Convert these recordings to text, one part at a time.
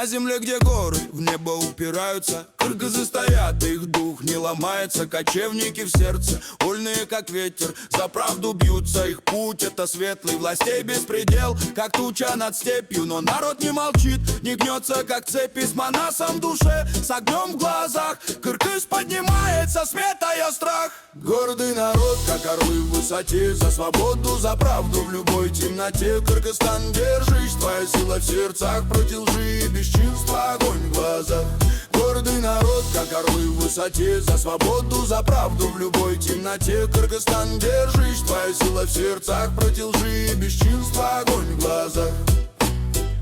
На земле, где горы в небо упираются, кыргызы стоят, их дух не ломается. Кочевники в сердце, вольные как ветер, за правду бьются. Их путь это светлый, властей беспредел, как туча над степью. Но народ не молчит, не гнется, как цепи, с манасом в душе, с огнем в глазах. Кыргыз поднимается, сметая страх. Гордый народ, как орлы в высоте, за свободу, за правду в любой темноте. Кыргызстан, держись, твоя сила в сердцах, против лжи и бесчинства огонь в глазах. Гордый народ, как орлы в высоте, за свободу, за правду в любой темноте. Кыргызстан, держись, твоя сила в сердцах, против лжи и бесчинства огонь в глазах.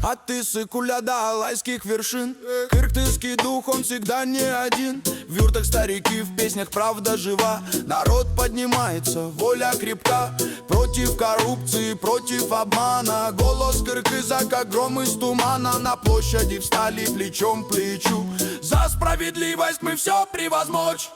От Тысыкуля до Алайских вершин кыргызский дух, он всегда не один. В юртах старики, в песнях правда жива. Народ поднимается, воля крепка, против коррупции, против обмана. Голос кыргыза, как гром из тумана, на площади встали плечом к плечу. За справедливость мы все превозмочь.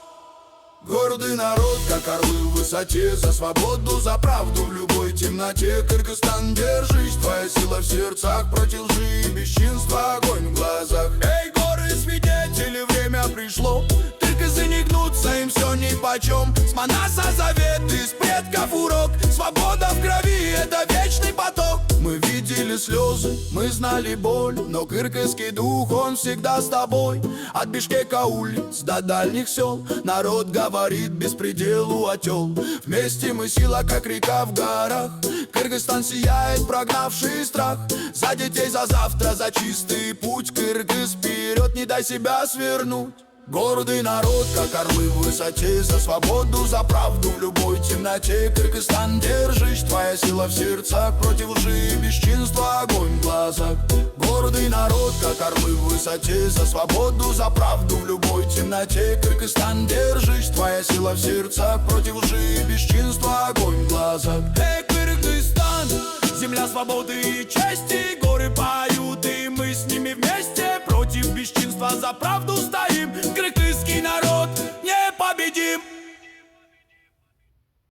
Гордый народ, как орлы в высоте, за свободу, за правду в любой темноте. Кыргызстан, держись, твоя сила в сердцах, против лжи и бесчинства огонь в глазах. Эй, горы, свидетели, время пришло, кыргызы не гнутся, им все нипочем. С Манаса завет, из предков урок, свобода в крови, это вечный поток. Мы видели слезы, мы знали боль, но кыргызский дух, он всегда с тобой. От Бишкека улиц до дальних сел народ говорит беспределу отел. Вместе мы сила, как река в горах. Кыргызстан сияет, прогнавший страх. За детей, за завтра, за чистый путь. Кыргыз вперед, не дай себя свернуть. Гордый народ, как орлы в высоте, за свободу, за правду в любой темноте. Кыргызстан, держись, твоя сила в сердцах, против лжи и бесчинства огонь в глазах. Гордый народ, как орлы в высоте, за свободу, за правду в любой темноте. Кыргызстан, держись, твоя сила в сердцах, против лжи и бесчинства огонь в глазах. Эй, Кыргызстан, земля свободы и чести, горы поют.